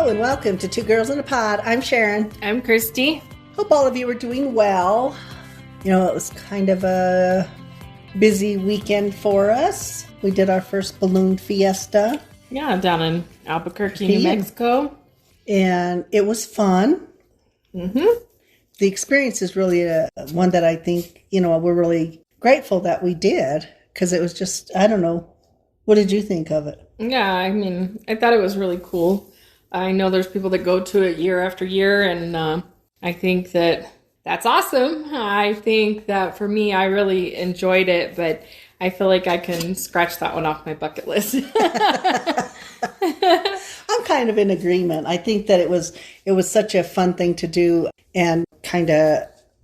Hello and welcome to Two Girls in a Pod. I'm Sharon. I'm Christy. Hope all of you are doing well. You know, it was kind of a busy weekend for us. We did our first balloon fiesta. Yeah, down in Albuquerque, New Mexico. And it was fun. Mm-hmm. The experience is really one that I think, we're really grateful that we did. Because it was just, I don't know. What did you think of it? Yeah, I mean, I thought it was really cool. I know there's people that go to it year after year, and I think that that's awesome. I think that for me, I really enjoyed it, but I feel like I can scratch that one off my bucket list. I'm kind of in agreement. I think that it was such a fun thing to do, and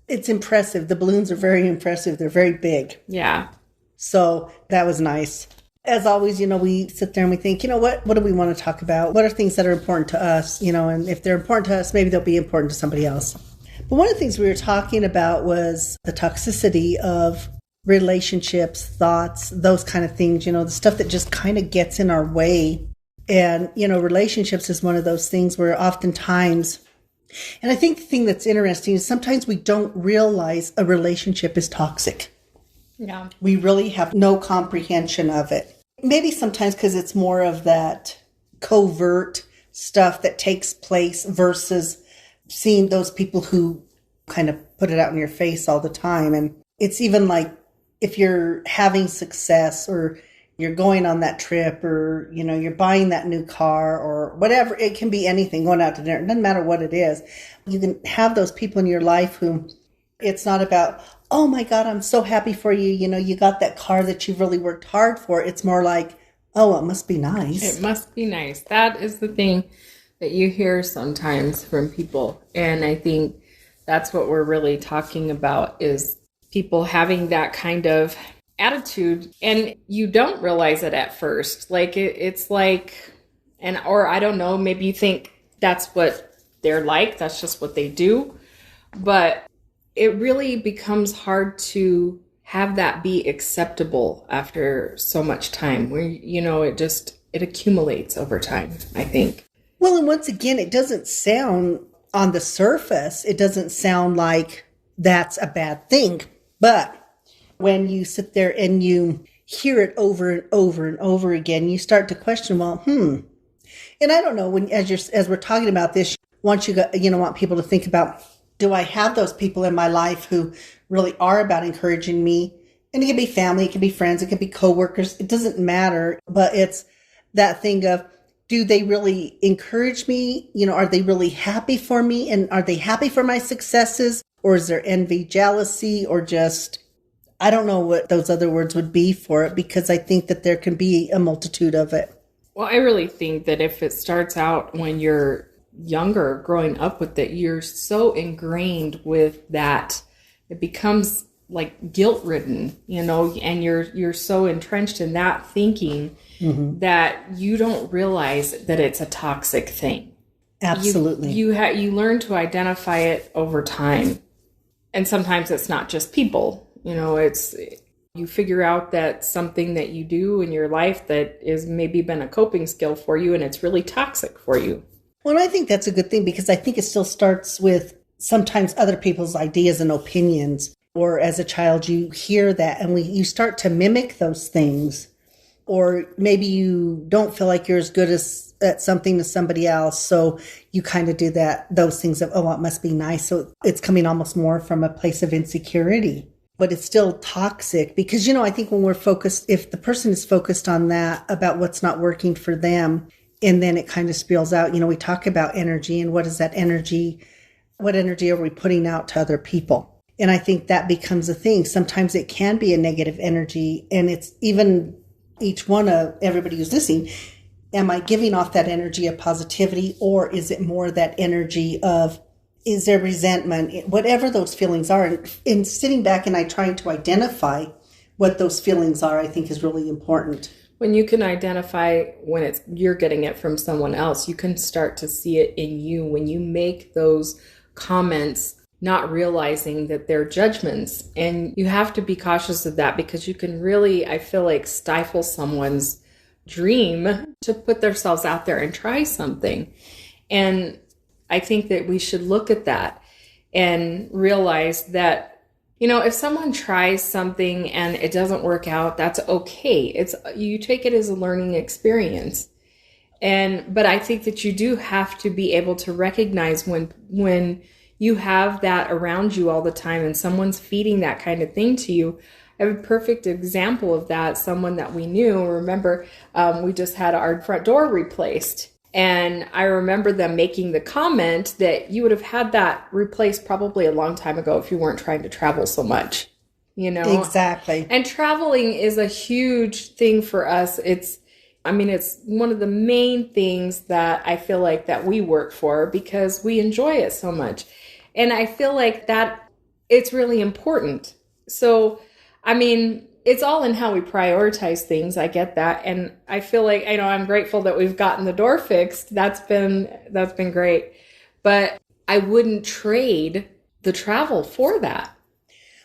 it's impressive. The balloons are very impressive. They're very big. Yeah. So that was nice. As always, we sit there and we think, what do we want to talk about? What are things that are important to us? And if they're important to us, maybe they'll be important to somebody else. But one of the things we were talking about was the toxicity of relationships, thoughts, those kind of things, the stuff that just kind of gets in our way. And, relationships is one of those things where oftentimes, and I think the thing that's interesting is sometimes we don't realize a relationship is toxic. Yeah. We really have no comprehension of it. Maybe sometimes because it's more of that covert stuff that takes place versus seeing those people who kind of put it out in your face all the time. And it's even like if you're having success or you're going on that trip or, you're buying that new car or whatever, it can be anything, going out to dinner. It doesn't matter what it is. You can have those people in your life who it's not about, oh my God, I'm so happy for you. You got that car that you've really worked hard for. It's more like, oh, it must be nice. It must be nice. That is the thing that you hear sometimes from people. And I think that's what we're really talking about is people having that kind of attitude. And you don't realize it at first. Like it's like, or I don't know, maybe you think that's what they're like. That's just what they do. But it really becomes hard to have that be acceptable after so much time where, it accumulates over time, I think. Well, and once again, it doesn't sound on the surface, it doesn't sound like that's a bad thing. But when you sit there and you hear it over and over and over again, you start to question, And I don't know, as we're talking about this, want people to think about, do I have those people in my life who really are about encouraging me? And it can be family, it can be friends, it can be coworkers. It doesn't matter. But it's that thing of, do they really encourage me? Are they really happy for me? And are they happy for my successes? Or is there envy, jealousy, or just, I don't know what those other words would be for it, because I think that there can be a multitude of it. Well, I really think that if it starts out when you're younger, growing up with it, you're so ingrained with that it becomes like guilt ridden, and you're so entrenched in that thinking that you don't realize that it's a toxic thing. Absolutely. You learn to identify it over time, and sometimes it's not just people. It's you figure out that something that you do in your life that is maybe been a coping skill for you, and it's really toxic for you. Well, I think that's a good thing, because I think it still starts with sometimes other people's ideas and opinions. Or as a child, you hear that and you start to mimic those things. Or maybe you don't feel like you're as good at something as somebody else. So you kind of do those things of, oh, it must be nice. So it's coming almost more from a place of insecurity. But it's still toxic because, I think when we're focused, if the person is focused on that, about what's not working for them, and then it kind of spills out, we talk about energy and what is that energy? What energy are we putting out to other people? And I think that becomes a thing. Sometimes it can be a negative energy, and it's even each one of everybody who's listening. Am I giving off that energy of positivity, or is it more that energy of, is there resentment? Whatever those feelings are. And sitting back and trying to identify what those feelings are, I think is really important. When you can identify when you're getting it from someone else, you can start to see it in you when you make those comments, not realizing that they're judgments. And you have to be cautious of that, because you can really, I feel like, stifle someone's dream to put themselves out there and try something. And I think that we should look at that and realize that, if someone tries something and it doesn't work out, that's okay. You take it as a learning experience. But I think that you do have to be able to recognize when you have that around you all the time and someone's feeding that kind of thing to you. I have a perfect example of that. Someone that we knew, remember, we just had our front door replaced. And I remember them making the comment that you would have had that replaced probably a long time ago if you weren't trying to travel so much, Exactly. And traveling is a huge thing for us. It's one of the main things that I feel like that we work for because we enjoy it so much. And I feel like that it's really important. So, it's all in how we prioritize things. I get that. And I feel like, I'm grateful that we've gotten the door fixed. That's been great. But I wouldn't trade the travel for that.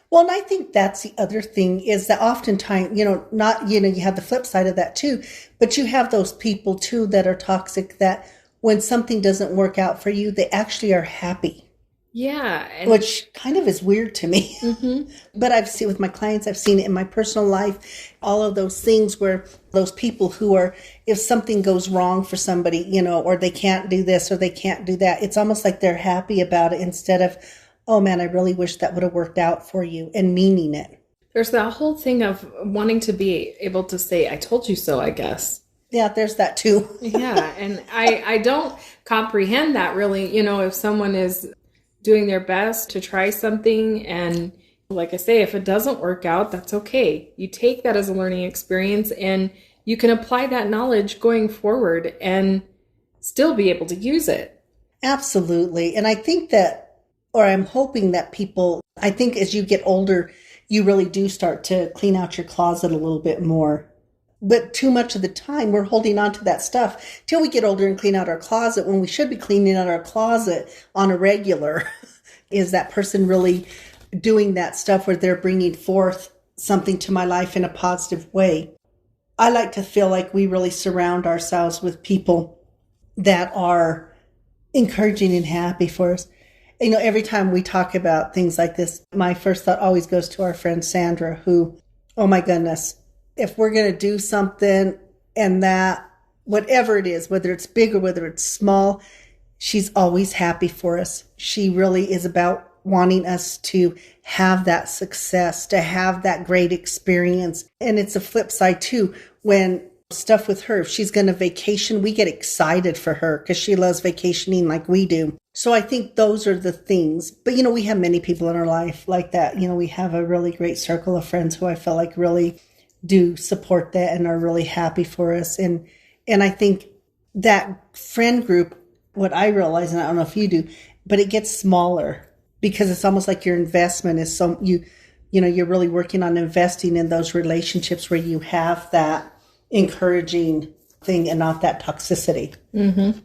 Well, and I think that's the other thing is that oftentimes, you have the flip side of that too, but you have those people too that are toxic that when something doesn't work out for you, they actually are happy. Yeah. Which kind of is weird to me. Mm-hmm. But I've seen with my clients, I've seen it in my personal life, all of those things where those people who are, if something goes wrong for somebody, or they can't do this or they can't do that, it's almost like they're happy about it instead of, oh man, I really wish that would have worked out for you and meaning it. There's that whole thing of wanting to be able to say, I told you so, I guess. Yeah, there's that too. Yeah. And I don't comprehend that really, if someone is doing their best to try something. And like I say, if it doesn't work out, that's okay. You take that as a learning experience and you can apply that knowledge going forward and still be able to use it. Absolutely. And I think that, or I'm hoping that people, I think as you get older, you really do start to clean out your closet a little bit more. But too much of the time, we're holding on to that stuff till we get older and clean out our closet when we should be cleaning out our closet on a regular. Is that person really doing that stuff where they're bringing forth something to my life in a positive way? I like to feel like we really surround ourselves with people that are encouraging and happy for us. Every time we talk about things like this, my first thought always goes to our friend Sandra, who, oh my goodness, if we're going to do something and that, whatever it is, whether it's big or whether it's small, she's always happy for us. She really is about wanting us to have that success, to have that great experience. And it's a flip side too. When stuff with her, if she's going to vacation, we get excited for her because she loves vacationing like we do. So I think those are the things. But, we have many people in our life like that. We have a really great circle of friends who I feel like really do support that and are really happy for us. And I think that friend group, what I realize, and I don't know if you do, but it gets smaller because it's almost like your investment is you're really working on investing in those relationships where you have that encouraging thing and not that toxicity. Mm-hmm.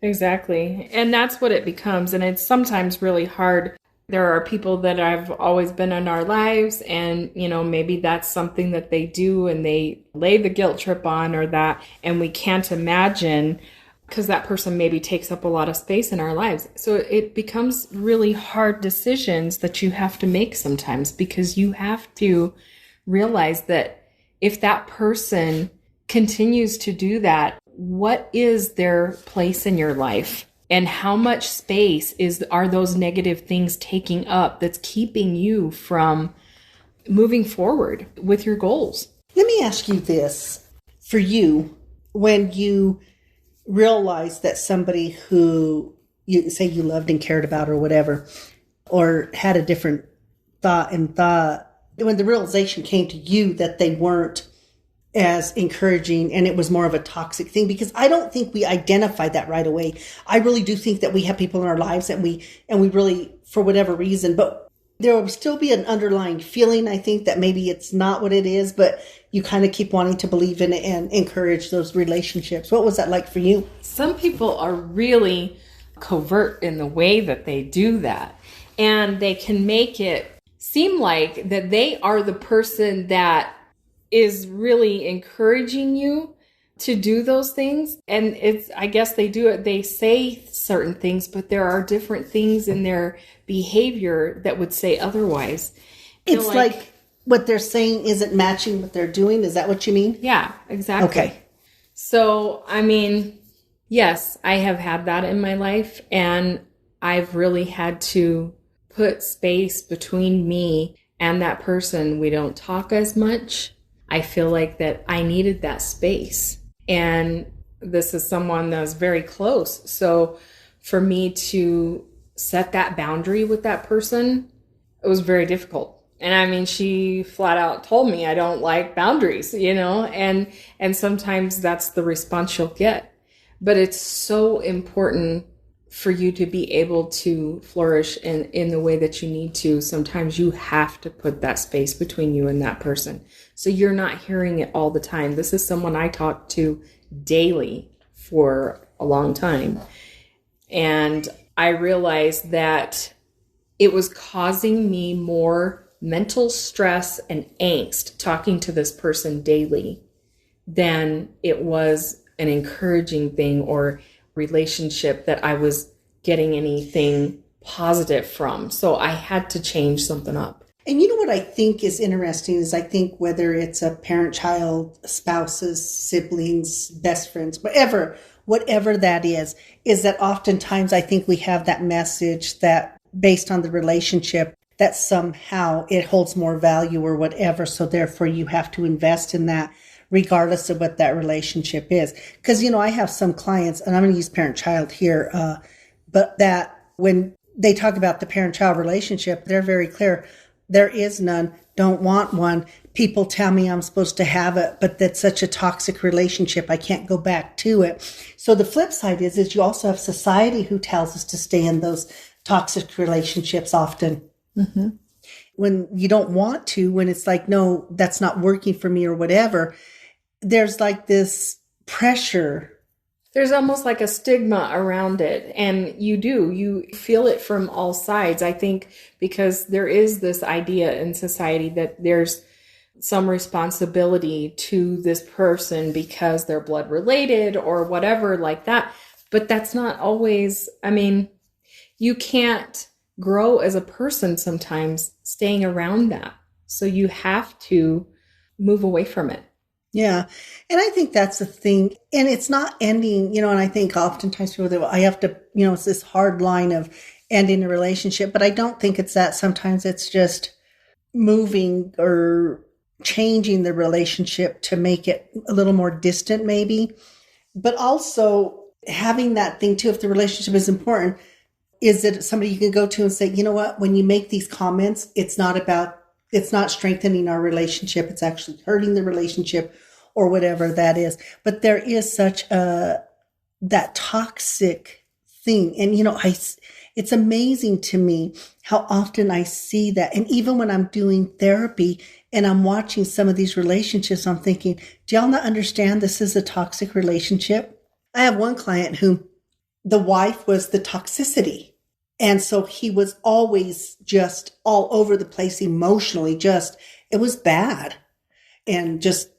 Exactly. And that's what it becomes. And it's sometimes really hard. There are people that have always been in our lives and, maybe that's something that they do and they lay the guilt trip on or that, and we can't imagine because that person maybe takes up a lot of space in our lives. So it becomes really hard decisions that you have to make sometimes because you have to realize that if that person continues to do that, what is their place in your life? And how much space are those negative things taking up that's keeping you from moving forward with your goals? Let me ask you this. For you, when you realize that somebody who you say you loved and cared about or whatever, or had a different thought, when the realization came to you that they weren't as encouraging and it was more of a toxic thing, because I don't think we identify that right away. I really do think that we have people in our lives and we really, for whatever reason, but there will still be an underlying feeling, I think, that maybe it's not what it is, but you kind of keep wanting to believe in it and encourage those relationships. What was that like for you? Some people are really covert in the way that they do that, and they can make it seem like that they are the person that is really encouraging you to do those things. And I guess they do it. They say certain things, but there are different things in their behavior that would say otherwise. It's like what they're saying isn't matching what they're doing. Is that what you mean? Yeah, exactly. Okay. So, I mean, yes, I have had that in my life, and I've really had to put space between me and that person. We don't talk as much. I feel like that I needed that space. And this is someone that was very close. So for me to set that boundary with that person, it was very difficult. And I mean, she flat out told me I don't like boundaries, and sometimes that's the response you'll get. But it's so important for you to be able to flourish in the way that you need to. Sometimes you have to put that space between you and that person, so you're not hearing it all the time. This is someone I talk to daily for a long time. And I realized that it was causing me more mental stress and angst talking to this person daily than it was an encouraging thing or relationship that I was getting anything positive from. So I had to change something up. And you know what I think is interesting is I think whether it's a parent, child, spouses, siblings, best friends, whatever that is that oftentimes I think we have that message that based on the relationship that somehow it holds more value or whatever. So therefore you have to invest in that regardless of what that relationship is. Because, I have some clients, and I'm going to use parent-child here, but that when they talk about the parent-child relationship, they're very clear. There is none, don't want one. People tell me I'm supposed to have it, but that's such a toxic relationship. I can't go back to it. So the flip side is you also have society who tells us to stay in those toxic relationships often. Mm-hmm. When you don't want to, when it's like, no, that's not working for me or whatever, there's like this pressure. There's almost like a stigma around it. And you feel it from all sides. I think because there is this idea in society that there's some responsibility to this person because they're blood related or whatever like that. But that's not always, you can't grow as a person sometimes staying around that. So you have to move away from it. Yeah. And I think that's the thing. And it's not ending, and I think oftentimes people say, I have to, it's this hard line of ending a relationship, but I don't think it's that. Sometimes it's just moving or changing the relationship to make it a little more distant maybe. But also having that thing too, if the relationship is important, is it somebody you can go to and say, you know what, when you make these comments, it's not strengthening our relationship. It's actually hurting the relationship or whatever that is. But there is such that toxic thing. And, it's amazing to me how often I see that. And even when I'm doing therapy and I'm watching some of these relationships, I'm thinking, do y'all not understand this is a toxic relationship? I have one client who the wife was the toxicity. And so he was always just all over the place emotionally, it was bad. And just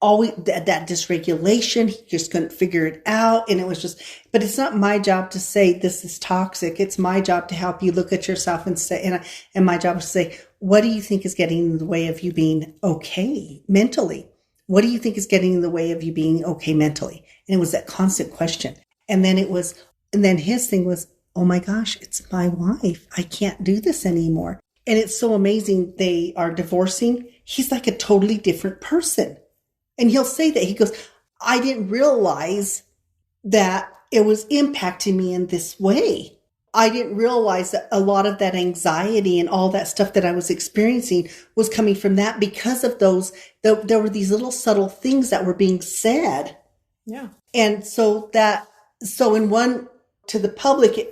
always that dysregulation, he just couldn't figure it out. And it was but it's not my job to say this is toxic. It's my job to help you look at yourself and say, and my job is to say, what do you think is getting in the way of you being okay mentally? What do you think is getting in the way of you being okay mentally? And it was that constant question. And then his thing was, oh my gosh, it's my wife. I can't do this anymore. And it's so amazing. They are divorcing. He's like a totally different person. And he'll say that. He goes, I didn't realize that it was impacting me in this way. I didn't realize that a lot of that anxiety and all that stuff that I was experiencing was coming from that because of there were these little subtle things that were being said. Yeah. And so in one, to the public,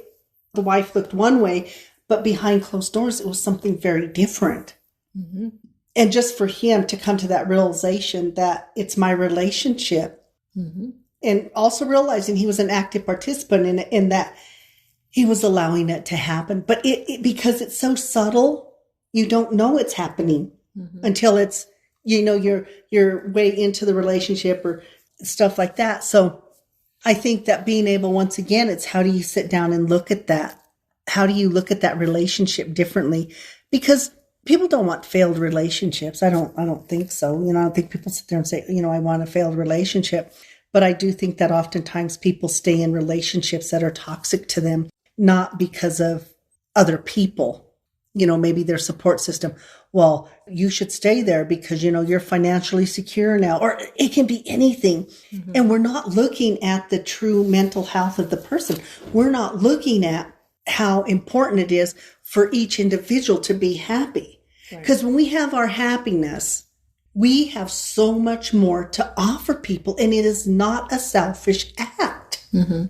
the wife looked one way, but behind closed doors, it was something very different. Mm-hmm. And just for him to come to that realization that it's my relationship, mm-hmm. and also realizing he was an active participant in that he was allowing it to happen. But it because it's so subtle, you don't know it's happening mm-hmm. until it's, you're way into the relationship or stuff like that. So I think that being able, once again, it's how do you sit down and look at that? How do you look at that relationship differently? Because people don't want failed relationships. I don't think so. I don't think people sit there and say, I want a failed relationship. But I do think that oftentimes people stay in relationships that are toxic to them, not because of other people, maybe their support system. Well, you should stay there because, you're financially secure now, or it can be anything. Mm-hmm. And we're not looking at the true mental health of the person. We're not looking at how important it is for each individual to be happy. Because when we have our happiness, we have so much more to offer people, and it is not a selfish act. Mm-hmm.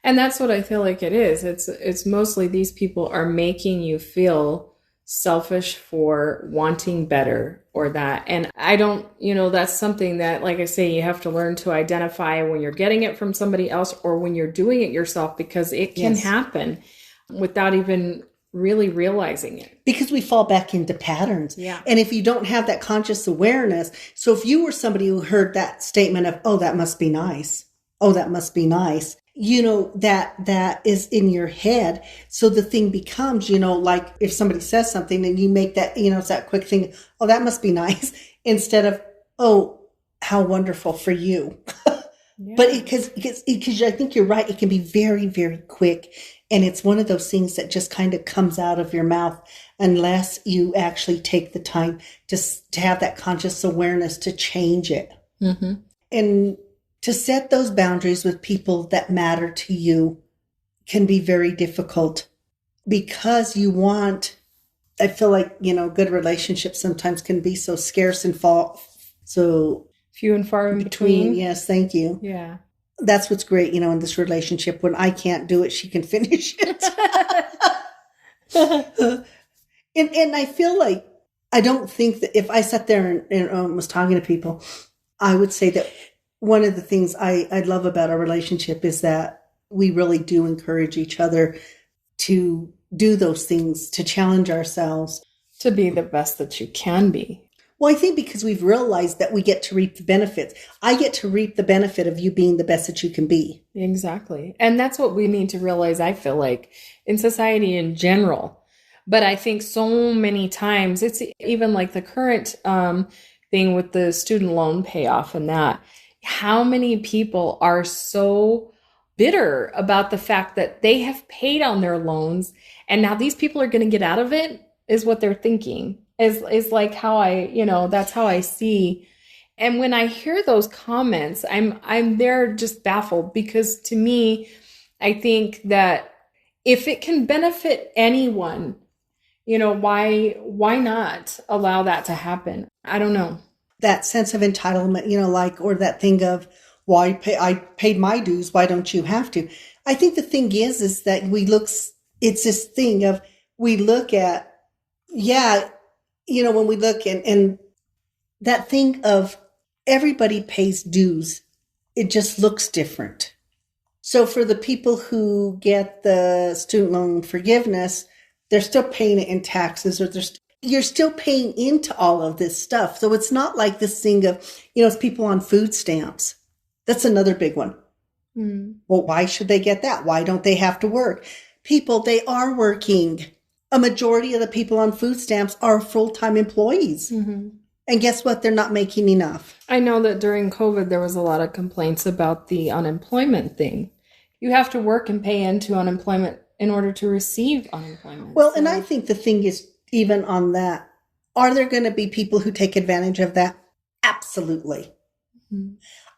And that's what I feel like it is. It's mostly these people are making you feel selfish for wanting better or that. And I don't, that's something that, like I say, you have to learn to identify when you're getting it from somebody else or when you're doing it yourself, because it can happen without even really realizing it. Because we fall back into patterns. Yeah. And if you don't have that conscious awareness, so if you were somebody who heard that statement of, oh, that must be nice. Oh, that must be nice. That is in your head. So the thing becomes, like if somebody says something and you make that, it's that quick thing, oh, that must be nice, instead of, oh, how wonderful for you. Yeah. But because I think you're right, it can be very, very quick. And it's one of those things that just kind of comes out of your mouth unless you actually take the time to have that conscious awareness to change it. Mm-hmm. And to set those boundaries with people that matter to you can be very difficult because I feel like, good relationships sometimes can be so scarce and so few and far in between. Yes, thank you. Yeah. That's what's great, in this relationship. When I can't do it, she can finish it. And I feel like, I don't think that if I sat there and was talking to people, I would say that one of the things I love about our relationship is that we really do encourage each other to do those things, to challenge ourselves. To be the best that you can be. Well, I think because we've realized that we get to reap the benefits. I get to reap the benefit of you being the best that you can be. Exactly. And that's what we need to realize, I feel like, in society in general. But I think so many times, it's even like the current thing with the student loan payoff and that, how many people are so bitter about the fact that they have paid on their loans and now these people are going to get out of it, is what they're thinking. Is like how that's how I see. And when I hear those comments, I'm there just baffled, because to me, I think that if it can benefit anyone, why not allow that to happen? I don't know. That sense of entitlement, or that thing of, well, I paid my dues, why don't you have to? I think the thing is that it's this thing of, we look at, when we look and that thing of everybody pays dues, it just looks different. So for the people who get the student loan forgiveness, they're still paying it in taxes, or you're still paying into all of this stuff. So it's not like this thing of, it's people on food stamps. That's another big one. Mm. Well, why should they get that? Why don't they have to work? People, they are working. A majority of the people on food stamps are full-time employees. Mm-hmm. And guess what? They're not making enough. I know that during COVID, there was a lot of complaints about the unemployment thing. You have to work and pay into unemployment in order to receive unemployment. Well, and I think the thing is, even on that, are there going to be people who take advantage of that? Absolutely. Mm-hmm.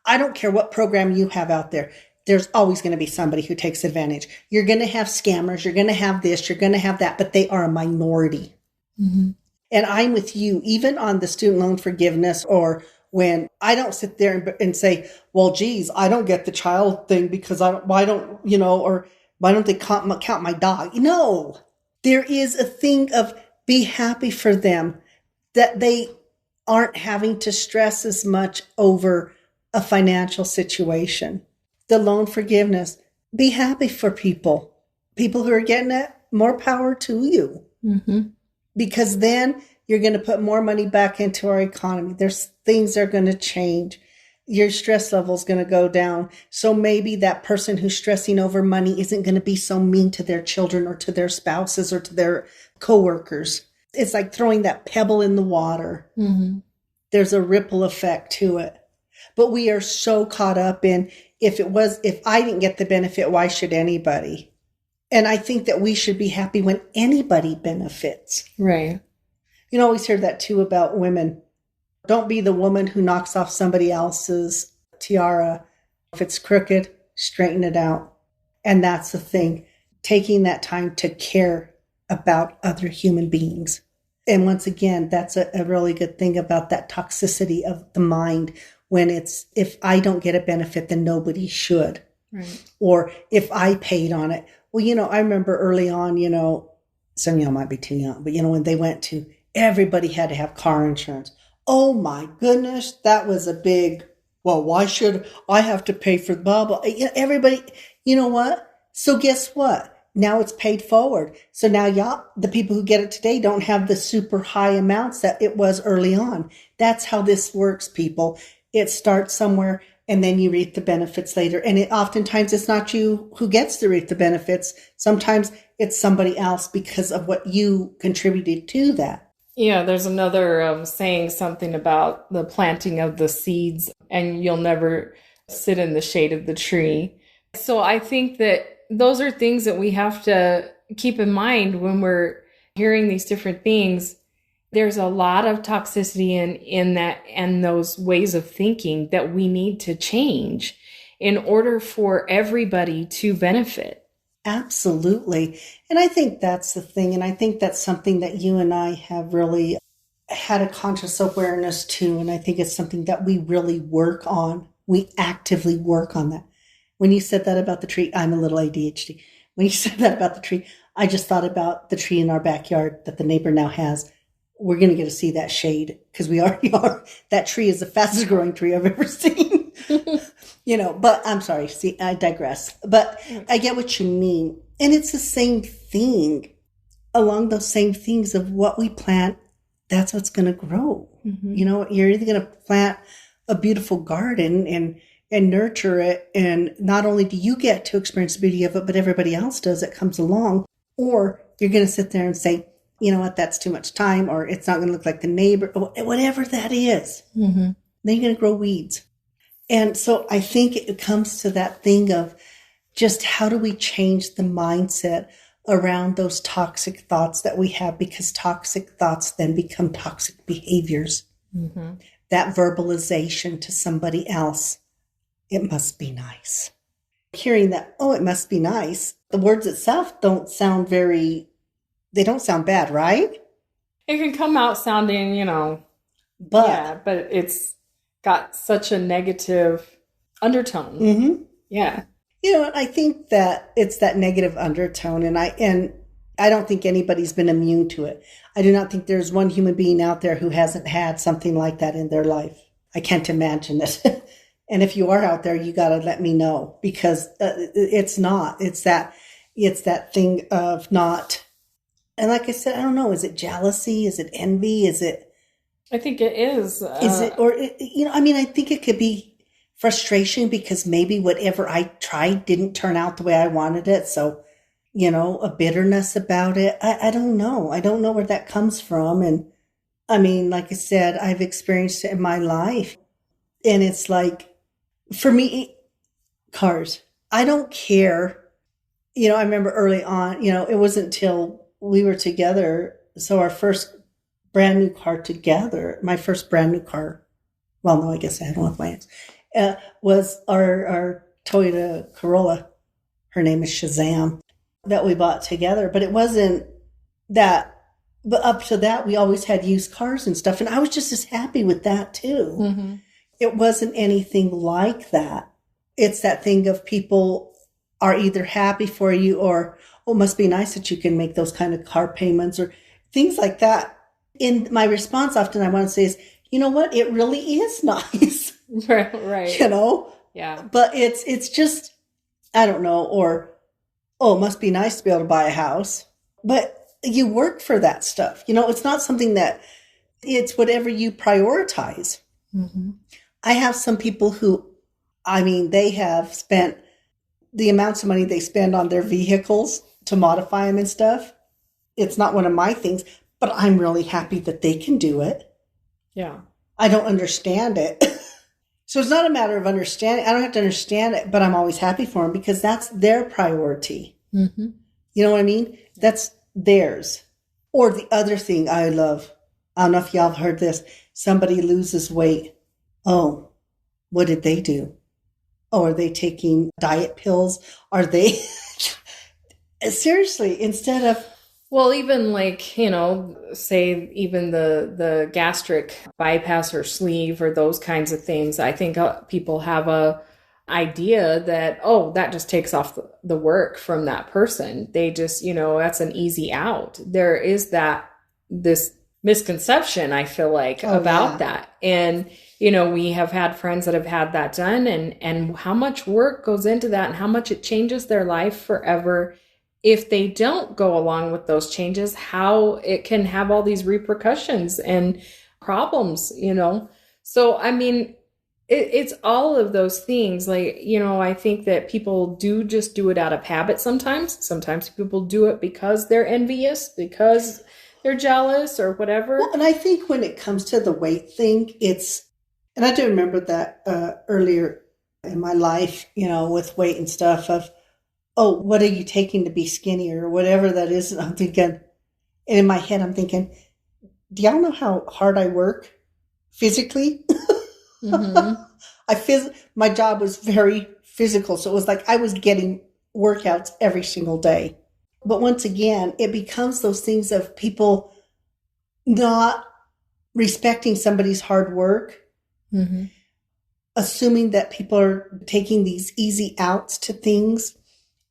I don't care what program you have out there. There's always going to be somebody who takes advantage. You're going to have scammers. You're going to have this. You're going to have that. But they are a minority. Mm-hmm. And I'm with you, even on the student loan forgiveness, or when I don't sit there and say, well, geez, I don't get the child thing because why don't they count my dog? No, there is a thing of be happy for them that they aren't having to stress as much over a financial situation. The loan forgiveness, be happy for people who are getting it, more power to you. Mm-hmm. Because then you're going to put more money back into our economy. There's things that are going to change. your stress level is going to go down. So maybe that person who's stressing over money isn't going to be so mean to their children or to their spouses or to their coworkers. It's like throwing that pebble in the water. Mm-hmm. There's a ripple effect to it. But we are so caught up in, if I didn't get the benefit, why should anybody? And I think that we should be happy when anybody benefits. Right. You always hear that too about women. Don't be the woman who knocks off somebody else's tiara. If it's crooked, straighten it out. And that's the thing, taking that time to care about other human beings. And once again, that's a really good thing about that toxicity of the mind, when it's, if I don't get a benefit, then nobody should. Right. Or if I paid on it. Well, I remember early on, some of y'all might be too young, but when they went to, everybody had to have car insurance. Oh my goodness, that was a big, well, why should I have to pay for the blah, blah? Everybody, you know what? So guess what? Now it's paid forward. So now the people who get it today don't have the super high amounts that it was early on. That's how this works, people. It starts somewhere and then you reap the benefits later. And oftentimes it's not you who gets to reap the benefits. Sometimes it's somebody else because of what you contributed to that. Yeah, there's another saying something about the planting of the seeds, and you'll never sit in the shade of the tree. So I think that those are things that we have to keep in mind when we're hearing these different things. There's a lot of toxicity in that and those ways of thinking that we need to change in order for everybody to benefit. Absolutely. And I think that's the thing. And I think that's something that you and I have really had a conscious awareness to. And I think it's something that we really work on. We actively work on that. When you said that about the tree, I'm a little ADHD. When you said that about the tree, I just thought about the tree in our backyard that the neighbor now has. We're going to get to see that shade because we already are. That tree is the fastest growing tree I've ever seen. But I'm sorry. See, I digress. But I get what you mean. And it's the same thing along those same things of what we plant. That's what's going to grow. Mm-hmm. You're either going to plant a beautiful garden and nurture it. And not only do you get to experience the beauty of it, but everybody else does that comes along. Or you're going to sit there and say, you know what, that's too much time, or it's not going to look like the neighbor, or whatever that is. Mm-hmm. Then you're going to grow weeds. And so I think it comes to that thing of just how do we change the mindset around those toxic thoughts that we have, because toxic thoughts then become toxic behaviors. Mm-hmm. That verbalization to somebody else, it must be nice. Hearing that, oh, it must be nice. The words itself don't sound they don't sound bad, right? It can come out sounding, but it's got such a negative undertone. Mm-hmm. Yeah. I think that it's that negative undertone, and I don't think anybody's been immune to it. I do not think there's one human being out there who hasn't had something like that in their life. I can't imagine it. And if you are out there, you got to let me know, because it's not. It's that thing of not. And like I said, I don't know. Is it jealousy? Is it envy? I think it is. Is it, or, I think it could be frustration because maybe whatever I tried didn't turn out the way I wanted it. So, a bitterness about it. I don't know. I don't know where that comes from. And like I said, I've experienced it in my life. And it's like, for me, cars, I don't care. I remember early on, it wasn't until we were together. So our first brand new car together, my first brand new car, well, no, I guess I had one with my ex, was our Toyota Corolla. Her name is Shazam, that we bought together. But it wasn't that, but up to that, we always had used cars and stuff. And I was just as happy with that too. Mm-hmm. It wasn't anything like that. It's that thing of people are either happy for you or, oh, it must be nice that you can make those kind of car payments or things like that. In my response, often I want to say is, you know what? It really is nice. Right. Yeah. But it's just, I don't know, or, oh, it must be nice to be able to buy a house. But you work for that stuff. It's not something that, it's whatever you prioritize. Mm-hmm. I have some people who, I mean, they have spent the amounts of money they spend on their vehicles to modify them and stuff. It's not one of my things, but I'm really happy that they can do it. Yeah. I don't understand it. So it's not a matter of understanding. I don't have to understand it, but I'm always happy for them because that's their priority. Mm-hmm. You know what I mean? That's theirs. Or the other thing I love, I don't know if y'all have heard this, somebody loses weight. Oh, what did they do? Oh, are they taking diet pills? Are they seriously, instead of, Well, even like, you know, say even the gastric bypass or sleeve or those kinds of things, I think people have a idea that, oh, that just takes off the work from that person. They just, you know, that's an easy out. There is this misconception, I feel like, about that. And, you know, we have had friends that have had that done and how much work goes into that and how much it changes their life forever. If they don't go along with those changes, how it can have all these repercussions and problems, you know? So, I mean, it's all of those things. Like, you know, I think that people do just do it out of habit sometimes. Sometimes people do it because they're envious, because they're jealous or whatever. well, and I think when it comes to the weight thing, and I do remember that earlier in my life, you know, with weight and stuff of, oh, what are you taking to be skinny or whatever that is? And I'm thinking, and in my head, I'm thinking, do y'all know how hard I work physically? Mm-hmm. My job was very physical. So it was like I was getting workouts every single day. But once again, it becomes those things of people not respecting somebody's hard work, Mm-hmm. assuming that people are taking these easy outs to things.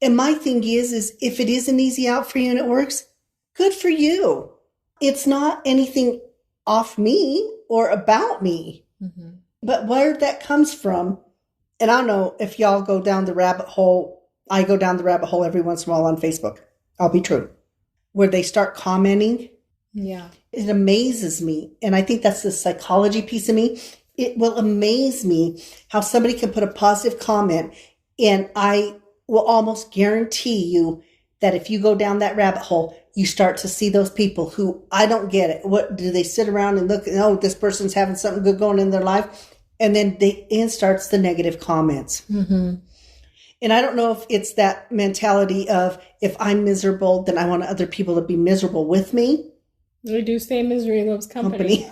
And my thing is if it is an easy out for you and it works, good for you. It's not anything off me or about me. Mm-hmm. But where that comes from, and I don't know if y'all go down the rabbit hole. I go down the rabbit hole every once in a while on Facebook. I'll be true. Where they start commenting. Yeah. It amazes me. And I think that's the psychology piece of me. It will amaze me how somebody can put a positive comment, and I will almost guarantee you that if you go down that rabbit hole, you start to see those people who, I don't get it. What do they sit around and look, oh, this person's having something good going in their life? And then in starts the negative comments. Mm-hmm. And I don't know if it's that mentality of, if I'm miserable, then I want other people to be miserable with me. We do say misery loves company.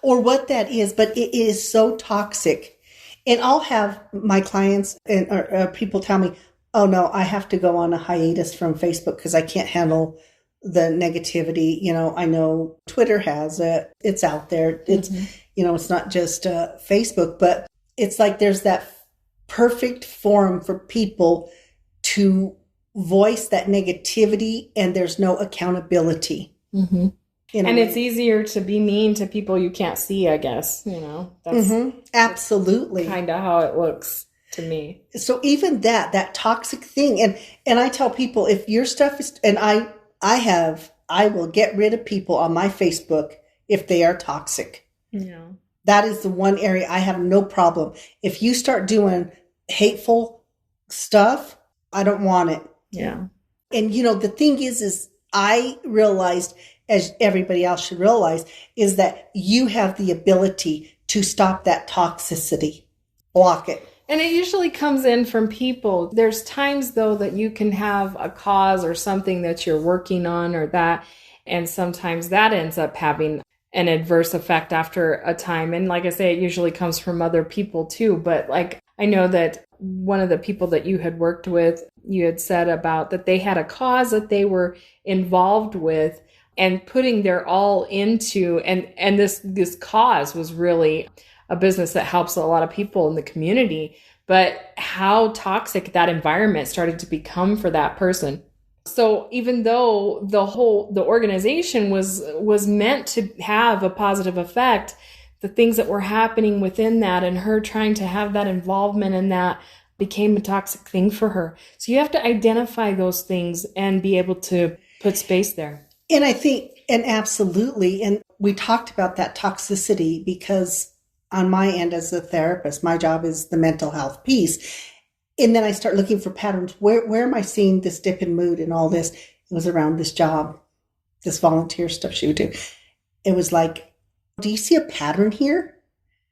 Or what that is, but it is so toxic. And I'll have my clients and people tell me, oh no, I have to go on a hiatus from Facebook because I can't handle the negativity. You know, I know Twitter has it. It's out there. It's, you know, it's not just Facebook, but it's like there's that perfect forum for people to voice that negativity, and there's no accountability. Mm-hmm. And it's easier to be mean to people you can't see, I guess. You know, that's absolutely kind of how it looks to me. So even that toxic thing, and I tell people, if your stuff is, and I will get rid of people on my Facebook if they are toxic. Yeah. That is the one area I have no problem. If you start doing hateful stuff, I don't want it. Yeah. And you know, the thing is I realized, as everybody else should realize, is that you have the ability to stop that toxicity. Block it. And it usually comes in from people. There's times, though, that you can have a cause or something that you're working on or that, and sometimes that ends up having an adverse effect after a time. And like I say, it usually comes from other people too. But like, I know that one of the people that you had worked with, you had said about that they had a cause that they were involved with and putting their all into, and this cause was really a business that helps a lot of people in the community, but how toxic that environment started to become for that person. So even though the organization was meant to have a positive effect, the things that were happening within that and her trying to have that involvement in that became a toxic thing for her. So you have to identify those things and be able to put space there. And I think, and absolutely, and we talked about that toxicity because on my end as a therapist, my job is the mental health piece. And then I start looking for patterns. Where am I seeing this dip in mood and all this? It was around this job, this volunteer stuff she would do. It was like, do you see a pattern here?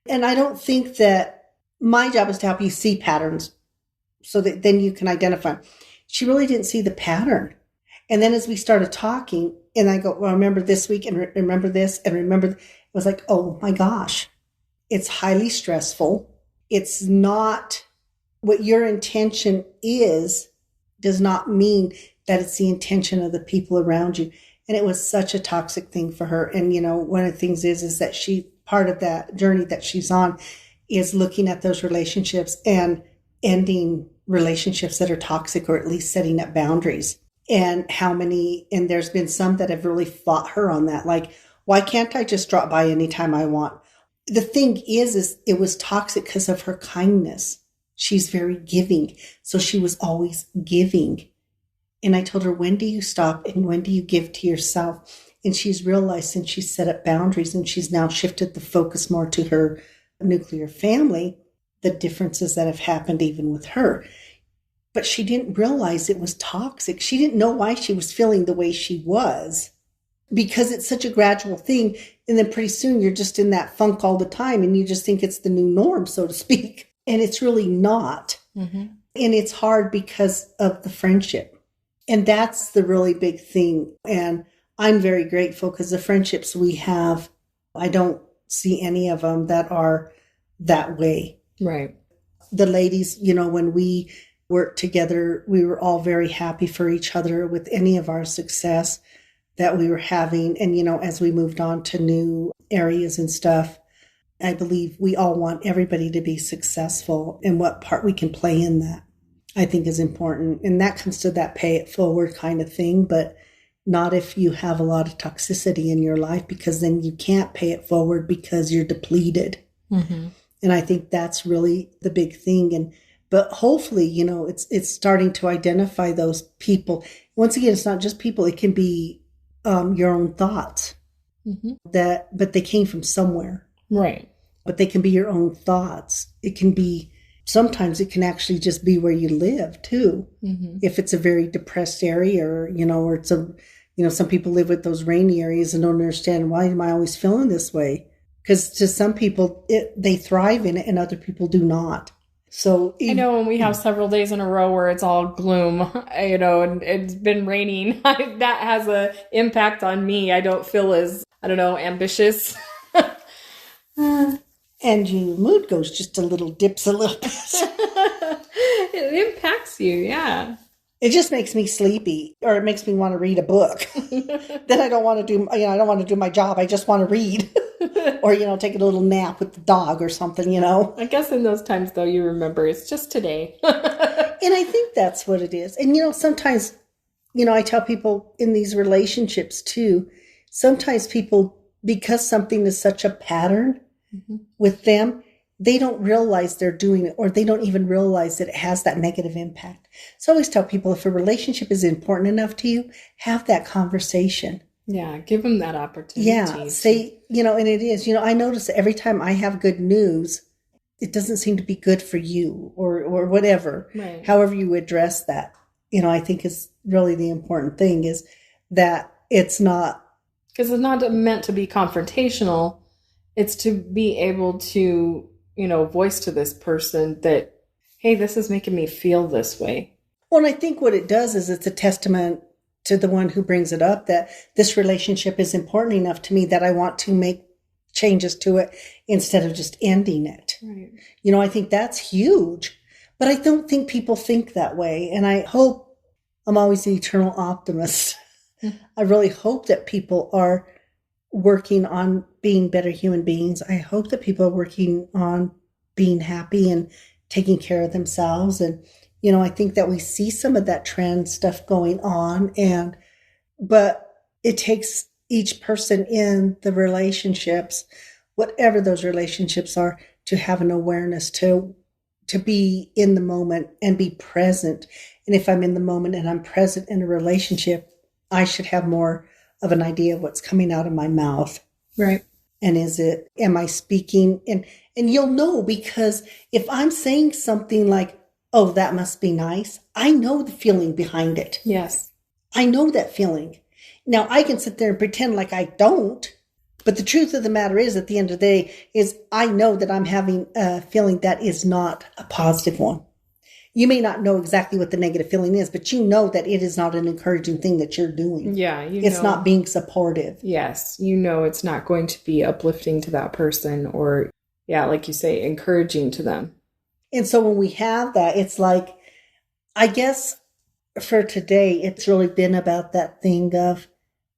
And I don't think that my job is to help you see patterns so that then you can identify. She really didn't see the pattern. And then as we started talking, and I go, well, remember this week and remember this and remember, it was like, oh my gosh, it's highly stressful. It's not what your intention is, does not mean that it's the intention of the people around you. And it was such a toxic thing for her. And, one of the things is that part of that journey that she's on is looking at those relationships and ending relationships that are toxic, or at least setting up boundaries. And and there's been some that have really fought her on that. Like, why can't I just drop by anytime I want? The thing is it was toxic because of her kindness. She's very giving. So she was always giving. And I told her, when do you stop and when do you give to yourself? And she's realized since she set up boundaries and she's now shifted the focus more to her nuclear family, the differences that have happened even with her. But she didn't realize it was toxic. She didn't know why she was feeling the way she was, because it's such a gradual thing. And then pretty soon you're just in that funk all the time and you just think it's the new norm, so to speak. And it's really not. Mm-hmm. And it's hard because of the friendship. And that's the really big thing. And I'm very grateful because the friendships we have, I don't see any of them that are that way. Right. The ladies, when we worked together, we were all very happy for each other with any of our success that we were having. And, as we moved on to new areas and stuff, I believe we all want everybody to be successful, and what part we can play in that, I think, is important. And that comes to that pay it forward kind of thing, but not if you have a lot of toxicity in your life, because then you can't pay it forward because you're depleted. Mm-hmm. And I think that's really the big thing. But hopefully, it's starting to identify those people. Once again, it's not just people. It can be your own thoughts but they came from somewhere. Right. But they can be your own thoughts. Sometimes it can actually just be where you live too. Mm-hmm. If it's a very depressed area or it's some people live with those rainy areas and don't understand, why am I always feeling this way? Because to some people, they thrive in it and other people do not. So I know when we have several days in a row where it's all gloom, and it's been raining, that has an impact on me. I don't feel as, ambitious. And your mood dips a little bit. It impacts you, yeah. It just makes me sleepy, or it makes me want to read a book. Then I don't want to I don't want to do my job. I just want to read. Or, take a little nap with the dog or something, I guess in those times, though, you remember it's just today. And I think that's what it is. And, sometimes, I tell people in these relationships, too, sometimes people, because something is such a pattern with them, they don't realize they're doing it, or they don't even realize that it has that negative impact. So I always tell people, if a relationship is important enough to you, have that conversation. Yeah, give them that opportunity. Yeah, say, and it is, I notice that every time I have good news, it doesn't seem to be good for you or whatever. Right. However you address that, I think is really the important thing, is that it's not. Because it's not meant to be confrontational. It's to be able to, voice to this person that, hey, this is making me feel this way. Well, and I think what it does is it's a testament to the one who brings it up, that this relationship is important enough to me that I want to make changes to it instead of just ending it. Right. I think that's huge, but I don't think people think that way. And I hope, I'm always an eternal optimist. I really hope that people are working on being better human beings. I hope that people are working on being happy and taking care of themselves. And I think that we see some of that trend stuff going on, but it takes each person in the relationships, whatever those relationships are, to have an awareness to be in the moment and be present. And if I'm in the moment and I'm present in a relationship, I should have more of an idea of what's coming out of my mouth. Right. And am I speaking? And And you'll know, because if I'm saying something like, oh, that must be nice, I know the feeling behind it. Yes. I know that feeling. Now, I can sit there and pretend like I don't, but the truth of the matter is, at the end of the day, is I know that I'm having a feeling that is not a positive one. You may not know exactly what the negative feeling is, but you know that it is not an encouraging thing that you're doing. Yeah. It's not being supportive. Yes. It's not going to be uplifting to that person or, like you say, encouraging to them. And so when we have that, it's like, I guess for today, it's really been about that thing of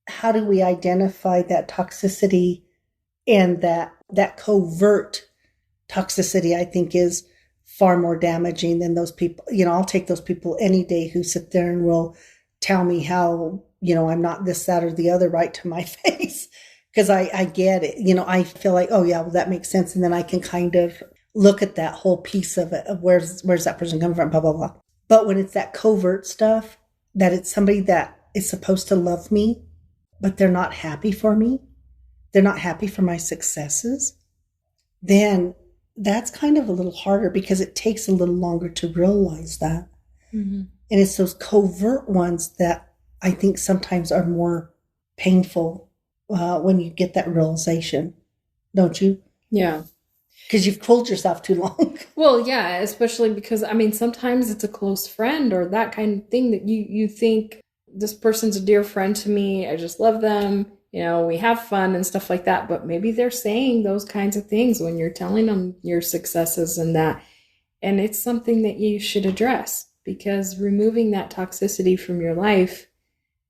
how do we identify that toxicity, and that covert toxicity, I think, is far more damaging than those people. I'll take those people any day who sit there and will tell me how, I'm not this, that, or the other right to my face, because I get it. I feel like, oh yeah, well, that makes sense. And then I can kind of look at that whole piece of it, of where's that person coming from, blah, blah, blah. But when it's that covert stuff, that it's somebody that is supposed to love me, but they're not happy for me, they're not happy for my successes, then that's kind of a little harder, because it takes a little longer to realize that. Mm-hmm. And it's those covert ones that I think sometimes are more painful when you get that realization, don't you? Yeah. Because you've fooled yourself too long. Well, yeah, especially because, sometimes it's a close friend or that kind of thing that you think, this person's a dear friend to me, I just love them, we have fun and stuff like that. But maybe they're saying those kinds of things when you're telling them your successes and that. And it's something that you should address, because removing that toxicity from your life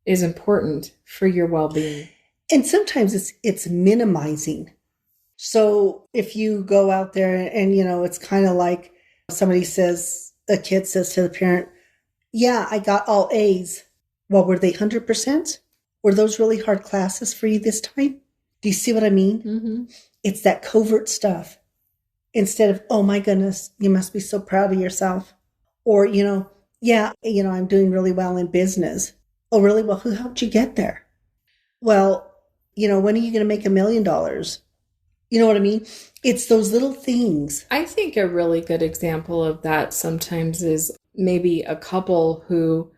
is important for your well-being. And sometimes it's minimizing. So if you go out there and, it's kind of like a kid says to the parent, yeah, I got all A's. Well, were they 100%? Were those really hard classes for you this time? Do you see what I mean? Mm-hmm. It's that covert stuff. Instead of, oh my goodness, you must be so proud of yourself. Or, yeah, I'm doing really well in business. Oh, really? Well, who helped you get there? Well, when are you going to make $1 million? You know what I mean? It's those little things. I think a really good example of that sometimes is maybe a couple who,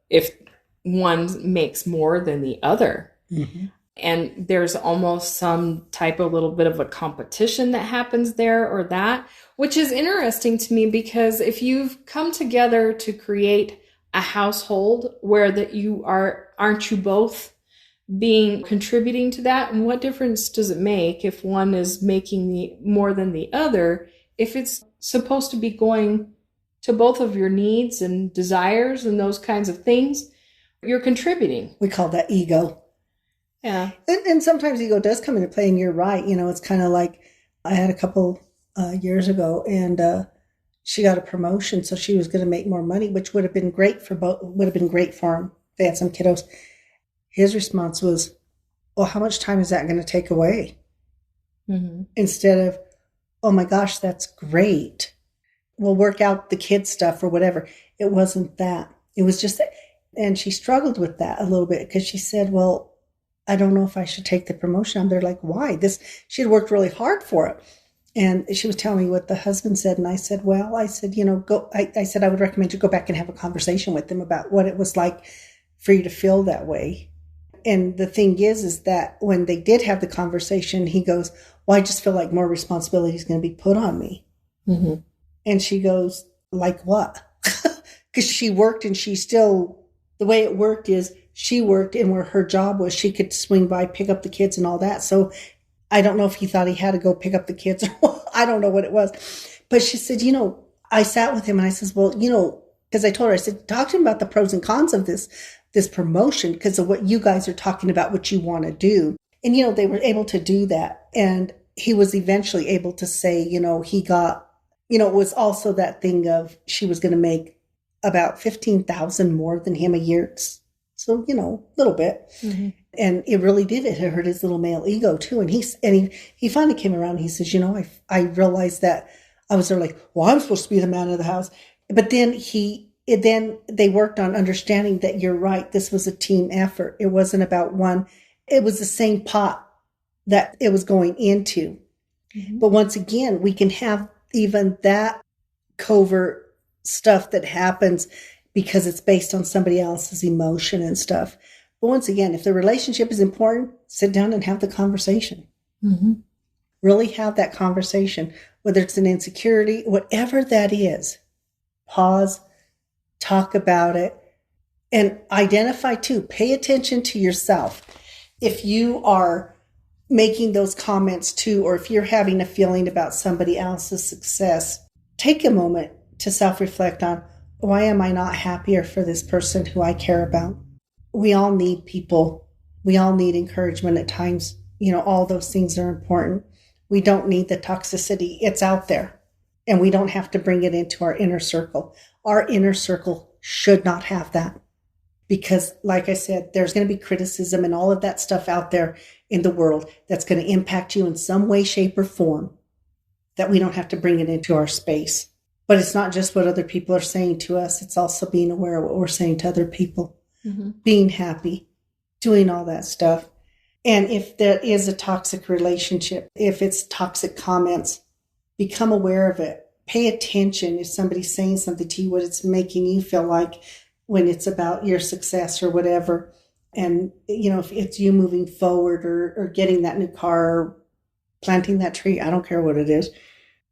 if one makes more than the other, mm-hmm. and there's almost some type of little bit of a competition that happens there or that, which is interesting to me, because if you've come together to create a household where that aren't you both contributing to that? And what difference does it make if one is making more than the other, if it's supposed to be going to both of your needs and desires and those kinds of things? You're contributing. We call that ego. Yeah. And sometimes ego does come into play, and you're right. It's kind of like, I had a couple years ago, and she got a promotion, so she was going to make more money, which would have been great for him. They had some kiddos. His response was, well, how much time is that going to take away? Mm-hmm. Instead of, oh my gosh, that's great, we'll work out the kid stuff or whatever. It wasn't that. It was just that. And she struggled with that a little bit, because she said, well, I don't know if I should take the promotion. And they're like, why? She had worked really hard for it. And she was telling me what the husband said. And I said, I said, I would recommend you go back and have a conversation with them about what it was like for you to feel that way. And the thing is that when they did have the conversation, he goes, well, I just feel like more responsibility is going to be put on me. Mm-hmm. And she goes, like what? Because she worked, and she still, the way it worked is she worked, and where her job was, she could swing by, pick up the kids and all that. So I don't know if he thought he had to go pick up the kids, or I don't know what it was. But she said, I sat with him and I says, well, because I told her, I said, talk to him about the pros and cons of this promotion, because of what you guys are talking about, what you want to do. And, they were able to do that. And he was eventually able to say, he got, it was also that thing of, she was going to make about $15,000 more than him a year. So, a little bit. Mm-hmm. And it really did. It hurt his little male ego too. And he finally came around and he says, I realized that I was there like, well, I'm supposed to be the man of the house. But then then they worked on understanding that you're right. This was a team effort. It wasn't about one. It was the same pot that it was going into. But once again, we can have even that covert stuff that happens because it's based on somebody else's emotion and stuff. But once again, if the relationship is important, sit down and have the conversation. Really have that conversation, whether it's an insecurity, whatever that is. Pause, talk about it, and identify too. Pay attention to yourself. If you are making those comments too, or if you're having a feeling about somebody else's success, take a moment to self-reflect on, why am I not happier for this person who I care about? We all need people. We all need encouragement at times. All those things are important. We don't need the toxicity. It's out there. And we don't have to bring it into our inner circle. Our inner circle should not have that. Because, like I said, there's going to be criticism and all of that stuff out there in the world that's going to impact you in some way, shape, or form, that we don't have to bring it into our space. But it's not just what other people are saying to us. It's also being aware of what we're saying to other people, being happy, doing all that stuff. And if there is a toxic relationship, if it's toxic comments, become aware of it. Pay attention if somebody's saying something to you, what it's making you feel like when it's about your success or whatever. And, if it's you moving forward or getting that new car or planting that tree, I don't care what it is,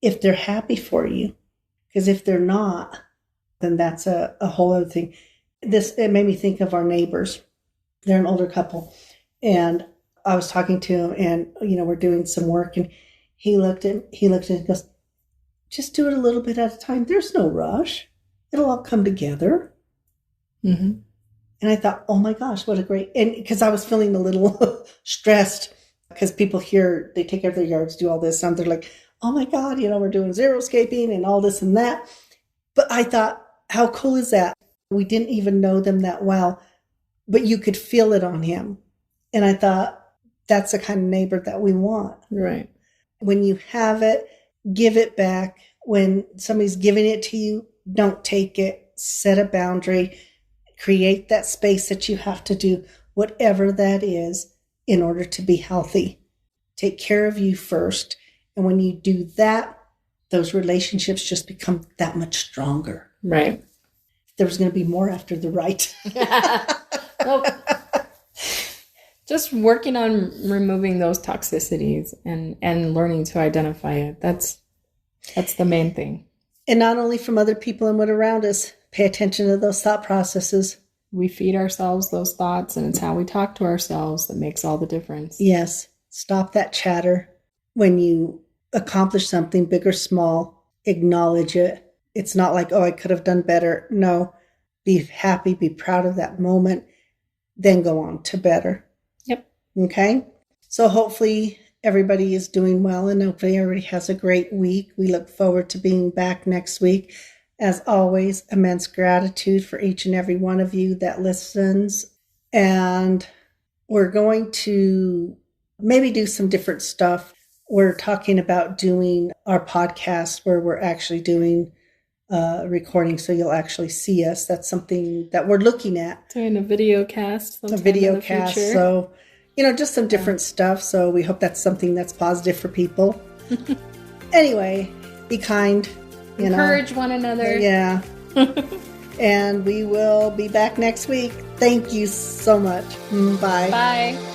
if they're happy for you. Because if they're not, then that's a whole other thing. It made me think of our neighbors. They're an older couple. And I was talking to him and, we're doing some work, and he looked at it and goes, just do it a little bit at a time. There's no rush. It'll all come together. And I thought, oh my gosh, what a great, and because I was feeling a little stressed because people here, they take care of their yards, do all this. And they're like, oh my God, we're doing xeriscaping and all this and that. But I thought, how cool is that? We didn't even know them that well, but you could feel it on him. And I thought, that's the kind of neighbor that we want. Right. When you have it, give it back. When somebody's giving it to you, don't take it. Set a boundary. Create that space that you have to do, whatever that is, in order to be healthy. Take care of you first. And when you do that, those relationships just become that much stronger. Right. There was going to be more after the right. Nope. Just working on removing those toxicities and learning to identify it. That's the main thing. And not only from other people and what around us, pay attention to those thought processes. We feed ourselves those thoughts, and it's how we talk to ourselves that makes all the difference. Yes. Stop that chatter. When you accomplish something, big or small, acknowledge it. It's not like, oh, I could have done better. No. Be happy, be proud of that moment, then go on to better. Yep. Okay? So hopefully everybody is doing well, and hopefully everybody has a great week. We look forward to being back next week. As always, immense gratitude for each and every one of you that listens. And we're going to maybe do some different stuff. We're talking about doing our podcast where we're actually doing recording, so you'll actually see us. That's something that we're looking at. Doing a video cast. A video cast. Future. So, just some different stuff. So we hope that's something that's positive for people. Anyway, be kind. Encourage one another. Yeah. And we will be back next week. Thank you so much. Bye. Bye.